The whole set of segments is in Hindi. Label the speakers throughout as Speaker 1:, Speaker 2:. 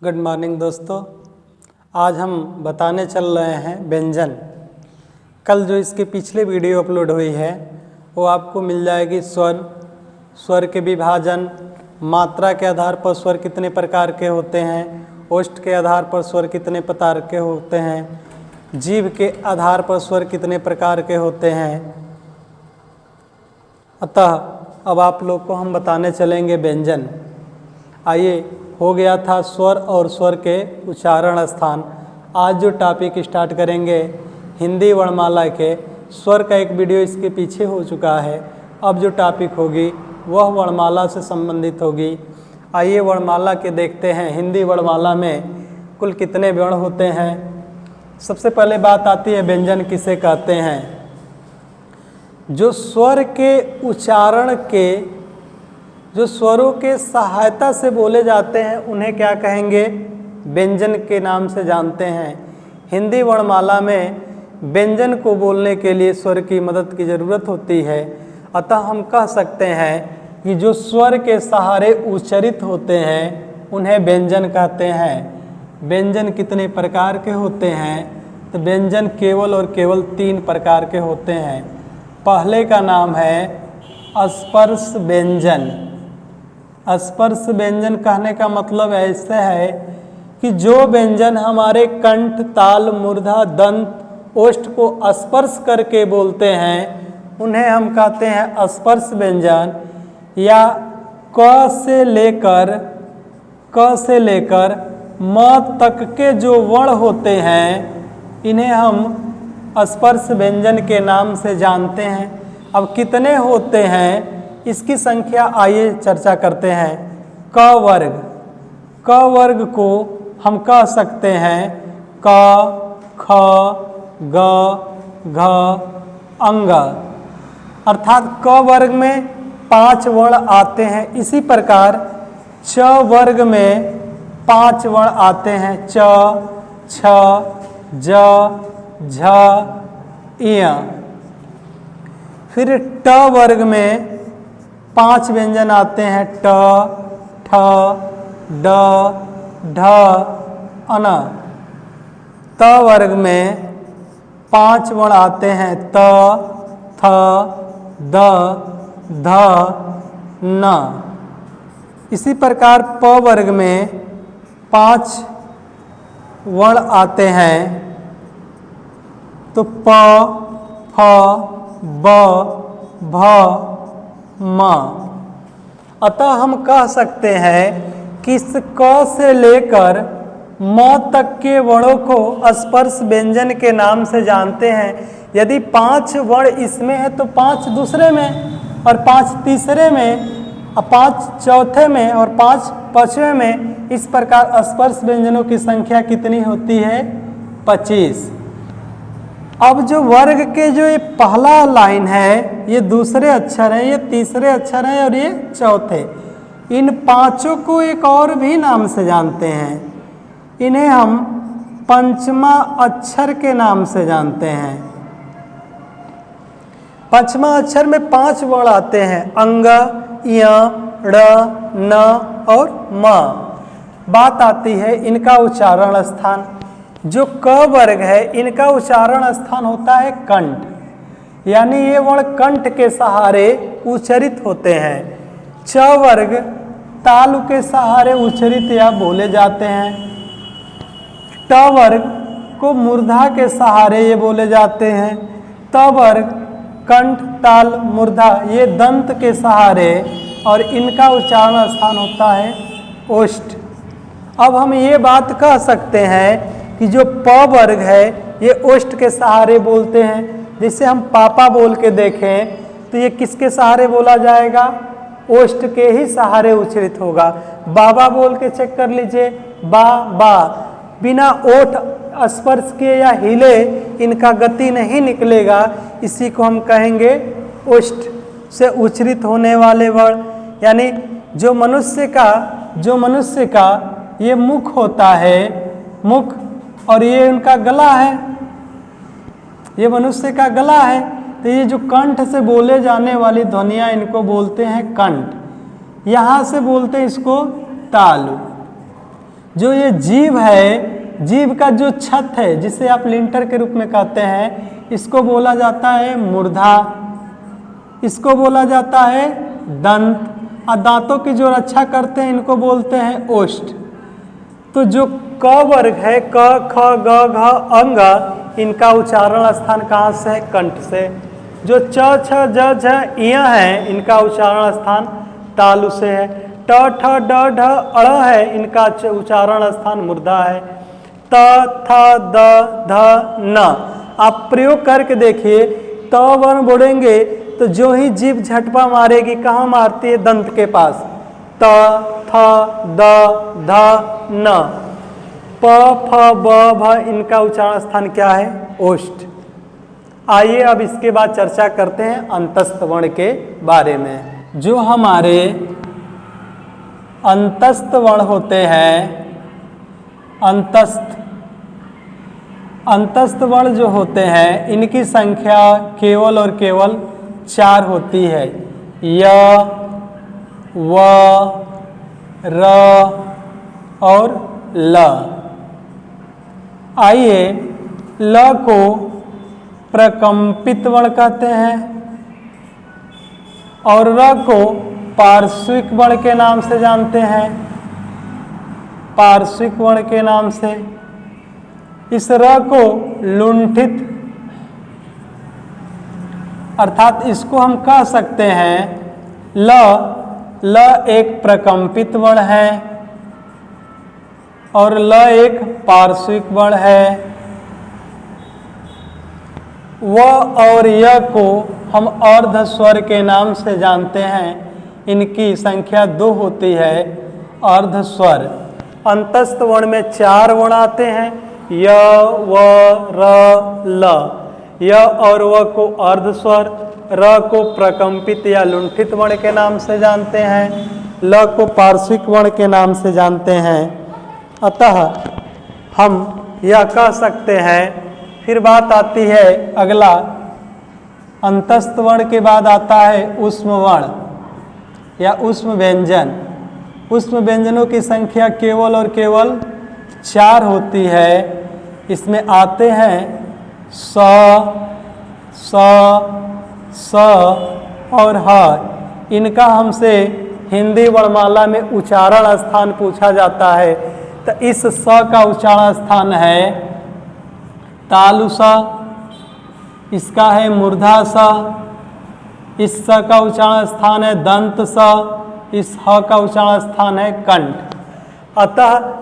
Speaker 1: गुड मॉर्निंग दोस्तों। आज हम बताने चल रहे हैं व्यंजन। कल जो इसके पिछले वीडियो अपलोड हुई है वो आपको मिल जाएगी स्वर के विभाजन, मात्रा के आधार पर स्वर कितने प्रकार के होते हैं, ओष्ठ के आधार पर स्वर कितने प्रकार के होते हैं, जीभ के आधार पर स्वर कितने प्रकार के होते हैं। अतः अब आप लोग को हम बताने चलेंगे व्यंजन। आइए, हो गया था स्वर और स्वर के उच्चारण स्थान। आज जो टॉपिक स्टार्ट करेंगे हिंदी वर्णमाला के स्वर का एक वीडियो इसके पीछे हो चुका है। अब जो टॉपिक होगी वह वर्णमाला से संबंधित होगी। आइए वर्णमाला के देखते हैं। हिंदी वर्णमाला में कुल कितने वर्ण होते हैं। सबसे पहले बात आती है व्यंजन किसे कहते हैं। जो स्वर के उच्चारण के जो स्वरों के सहायता से बोले जाते हैं उन्हें क्या कहेंगे, व्यंजन के नाम से जानते हैं। हिंदी वर्णमाला में व्यंजन को बोलने के लिए स्वर की मदद की ज़रूरत होती है। अतः हम कह सकते हैं कि जो स्वर के सहारे उच्चारित होते हैं उन्हें व्यंजन कहते हैं। व्यंजन कितने प्रकार के होते हैं, तो व्यंजन केवल और केवल 3 प्रकार के होते हैं। पहले का नाम है स्पर्श व्यंजन। स्पर्श व्यंजन कहने का मतलब ऐसा है कि जो व्यंजन हमारे कंठ, ताल, मूर्धा, दंत, ओष्ठ को स्पर्श करके बोलते हैं उन्हें हम कहते हैं स्पर्श व्यंजन। या क से लेकर म तक के जो वर्ण होते हैं इन्हें हम स्पर्श व्यंजन के नाम से जानते हैं। अब कितने होते हैं इसकी संख्या आइए चर्चा करते हैं। क वर्ग को हम कह सकते हैं क, ख, ग, घ, अंग। अर्थात क वर्ग में 5 वर्ण आते हैं। इसी प्रकार च वर्ग में 5 वर्ण आते हैं। च, छ, ज, झ, इय। फिर ट वर्ग में 5 व्यंजन आते हैं। ट, ठ, ड, ढ, अन। त वर्ग में 5 वर्ण आते हैं। त, थ, द, ध, न। इसी प्रकार प वर्ग में 5 वर्ण आते हैं। तो प, फ, ब, भ, म। अतः हम कह सकते हैं कि इस क से लेकर म तक के वर्णों को स्पर्श व्यंजन के नाम से जानते हैं। यदि 5 वर्ण इसमें है तो 5 दूसरे में, और 5 तीसरे में, और 5 चौथे में, और 5 पांचवें में। इस प्रकार स्पर्श व्यंजनों की संख्या कितनी होती है, 25। अब जो वर्ग के जो ये पहला लाइन है ये दूसरे अक्षर है, ये तीसरे अक्षर है और ये चौथे। इन 5 को एक और भी नाम से जानते हैं। इन्हें हम पंचमा अक्षर के नाम से जानते हैं। पंचमा अक्षर में 5 वर्ण आते हैं। अंग, य, ण, न और म। बात आती है इनका उच्चारण स्थान। जो क वर्ग है इनका उच्चारण स्थान होता है कंठ, यानी ये वर्ण कंठ के सहारे उच्चारित होते हैं। च वर्ग तालु के सहारे उच्चारित या बोले जाते हैं। ट वर्ग को मूर्धा के सहारे ये बोले जाते हैं। त वर्ग कंठ, ताल, मूर्धा ये दंत के सहारे, और इनका उच्चारण स्थान होता है ओष्ठ। अब हम ये बात कह सकते हैं कि जो प वर्ग है ये ओष्ठ के सहारे बोलते हैं। जिसे हम पापा बोल के देखें तो ये किसके सहारे बोला जाएगा, ओष्ठ के ही सहारे उच्चारित होगा। बाबा बोल के चेक कर लीजिए, बा बा, बिना ओठ स्पर्श के या हिले इनका गति नहीं निकलेगा। इसी को हम कहेंगे ओष्ठ से उच्चारित होने वाले वर्ण। यानी जो मनुष्य का ये मुख होता है, मुख, और ये उनका गला है, ये मनुष्य का गला है। तो ये जो कंठ से बोले जाने वाली ध्वनियाँ इनको बोलते हैं कंठ। यहाँ से बोलते हैं इसको तालु। जो ये जीव है, जीव का जो छत है जिसे आप लिंटर के रूप में कहते हैं, इसको बोला जाता है मूर्धा, इसको बोला जाता है दंत, और दांतों की जो रक्षा करते हैं इनको बोलते हैं ओष्ठ। तो जो क वर्ग है, क ख ग घ अंग, इनका उच्चारण स्थान कहाँ से है? कंठ से। जो च छ ज झ य है, इनका उच्चारण स्थान तालु से है। ट ठ ड ढ अड़ है, इनका उच्चारण स्थान मूर्धा है। त थ द ध न, आप प्रयोग करके देखिए, त वर्ण बोलेंगे तो जो ही जीभ झटपा मारेगी कहाँ मारती है? दंत के पास। त थ द ध न। प फ ब भ, इनका उच्चारण स्थान क्या है? ओष्ठ। आइए अब इसके बाद चर्चा करते हैं अंतस्थ वर्ण के बारे में। जो हमारे अंतस्थ वर्ण होते हैं, अंतस्थ वर्ण जो होते हैं, इनकी संख्या केवल और केवल 4 होती है। य, व, र और ल। आइए, ल को प्रकंपित वर्ण कहते हैं और र को पार्श्विक वर्ण के नाम से जानते हैं, पार्श्विक वर्ण के नाम से। इस र को लुंठित, अर्थात इसको हम कह सकते हैं ल एक प्रकंपित वर्ण है और ल एक पार्श्विक वर्ण है। व और य को हम अर्ध स्वर के नाम से जानते हैं, इनकी संख्या 2 होती है, अर्ध स्वर। अंतस्थ वर्ण में 4 वर्ण आते हैं, य, व, र, ल। य और व को अर्ध स्वर, र को प्रकंपित या लुंठित वर्ण के नाम से जानते हैं, ल को पार्श्विक वर्ण के नाम से जानते हैं। अतः हम यह कह सकते हैं। फिर बात आती है अगला, अंतस्थ वर्ण के बाद आता है ऊष्म वर्ण या ऊष्म व्यंजन। ऊष्म व्यंजनों की संख्या केवल और केवल 4 होती है। इसमें आते हैं स, स और ह। इनका हमसे हिंदी वर्णमाला में उच्चारण स्थान पूछा जाता है, तो इस स का उच्चारण स्थान है तालु स, इसका है मूर्धा स, इस स का उच्चारण स्थान है दंत स, इस ह का उच्चारण स्थान है कंठ। अतः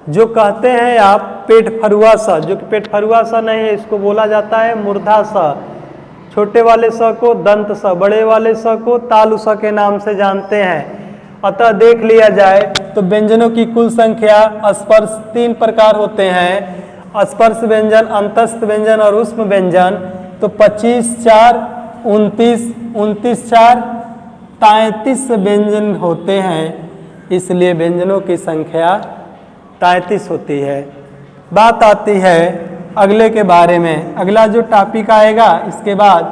Speaker 1: जो कहते हैं आप पेट फरुआ स, जो कि पेट फरुआ स नहीं है, इसको बोला जाता है मूर्धा स। छोटे वाले स को दंत स, बड़े वाले स को तालु स के नाम से जानते हैं। अतः देख लिया जाए तो व्यंजनों की कुल संख्या स्पर्श 3 प्रकार होते हैं, स्पर्श व्यंजन, अंतस्थ व्यंजन और ऊष्म व्यंजन। तो 25, 4, 29, 29, 4, 33 व्यंजन होते हैं, इसलिए व्यंजनों की संख्या 33 होती है। बात आती है अगले के बारे में। अगला जो टॉपिक आएगा इसके बाद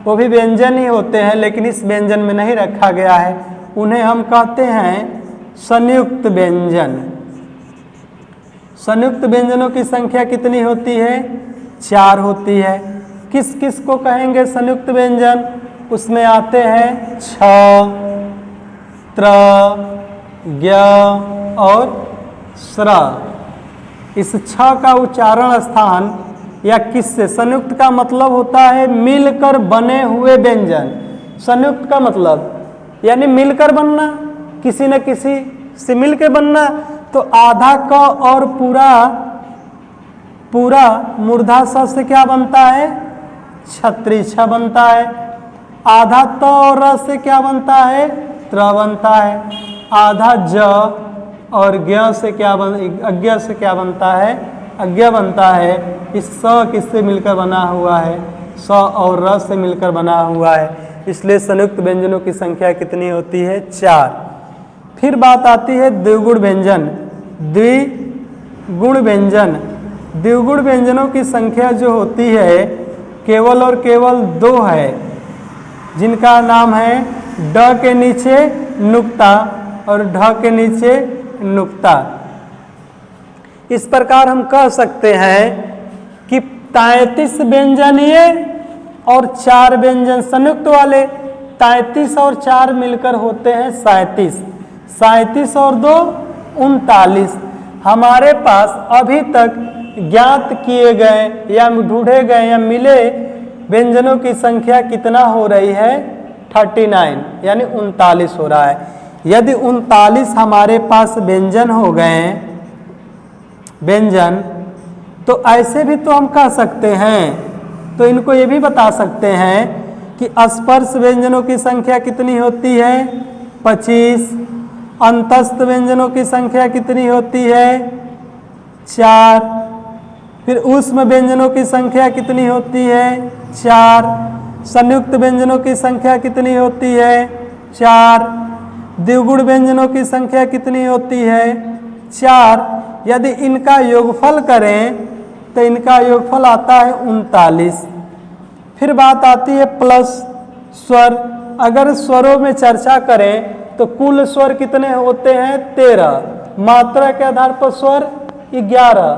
Speaker 1: वो भी व्यंजन ही होते हैं, लेकिन इस व्यंजन में नहीं रखा गया है, उन्हें हम कहते हैं संयुक्त व्यंजन। संयुक्त व्यंजनों की संख्या कितनी होती है? 4 होती है। किस किस को कहेंगे संयुक्त व्यंजन? उसमें आते हैं छ, त्र, ज्ञ और स्र। इस छ का उच्चारण स्थान या किससे? संयुक्त का मतलब होता है मिलकर बने हुए व्यंजन। संयुक्त का मतलब यानी मिलकर बनना, किसी न किसी से मिलकर बनना। तो आधा क और पूरा मूर्धा स से क्या बनता है? छत्री छ बनता है। आधा त और र से क्या बनता है? त्र बनता है। आधा ज और ज्ञ से क्या अज्ञ से क्या बनता है? अज्ञ बनता है। इस स किससे मिलकर बना हुआ है? स और र से मिलकर बना हुआ है। इसलिए संयुक्त व्यंजनों की संख्या कितनी होती है? 4। फिर बात आती है द्विगुण व्यंजन। द्विगुण व्यंजन, द्विगुण व्यंजनों की संख्या जो होती है केवल और केवल 2 है, जिनका नाम है ड के नीचे नुक्ता और ढ के नीचे नुक्ता। इस प्रकार हम कह सकते हैं कि 33 व्यंजन ये और 4 व्यंजन संयुक्त वाले, 33 और 4 मिलकर होते हैं 37, 37 और 2 39। हमारे पास अभी तक ज्ञात किए गए या ढूंढे गए या मिले व्यंजनों की संख्या कितना हो रही है? 39, यानी 39 हो रहा है। यदि 39 हमारे पास व्यंजन हो गए, व्यंजन, तो ऐसे भी तो हम कह सकते हैं, तो इनको ये भी बता सकते हैं कि स्पर्श व्यंजनों की संख्या कितनी होती है? 25। अंतस्थ व्यंजनों की संख्या कितनी होती है? 4। फिर ऊष्म व्यंजनों की संख्या कितनी होती है? 4। संयुक्त व्यंजनों की संख्या कितनी होती है? 4। द्विगुण व्यंजनों की संख्या कितनी होती है? 4। यदि इनका योगफल करें तो इनका योगफल आता है 39। फिर बात आती है प्लस स्वर। अगर स्वरों में चर्चा करें तो कुल स्वर कितने होते हैं? 13। मात्रा के आधार पर स्वर 11,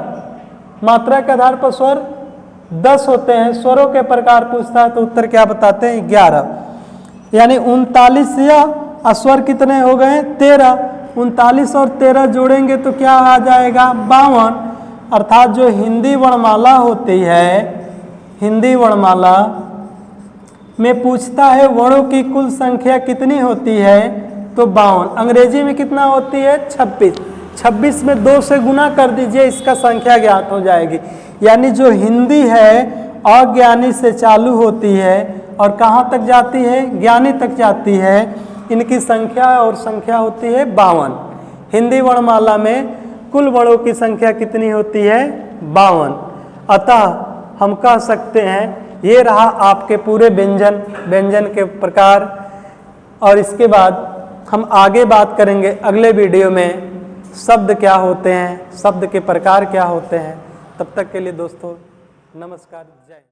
Speaker 1: मात्रा के आधार पर स्वर 10 होते हैं। स्वरों के प्रकार पूछता है तो उत्तर क्या बताते हैं? 11। यानी 39 या स्वर कितने हो गए? 13। 39 और 13 जोड़ेंगे तो क्या आ जाएगा? 52। अर्थात जो हिंदी वर्णमाला होती है, हिंदी वर्णमाला में पूछता है वर्णों की कुल संख्या कितनी होती है, तो 52। अंग्रेजी में कितना होती है? 26। 26 में 2 से गुना कर दीजिए, इसका संख्या ज्ञात हो जाएगी। यानी जो हिंदी है अज्ञानी से चालू होती है और कहाँ तक जाती है? ज्ञानी तक जाती है। इनकी संख्या और संख्या होती है 52। हिंदी वर्णमाला में कुल वर्णों की संख्या कितनी होती है? 52। अतः हम कह सकते हैं ये रहा आपके पूरे व्यंजन के प्रकार। और इसके बाद हम आगे बात करेंगे अगले वीडियो में शब्द क्या होते हैं, शब्द के प्रकार क्या होते हैं। तब तक के लिए दोस्तों नमस्कार, जय।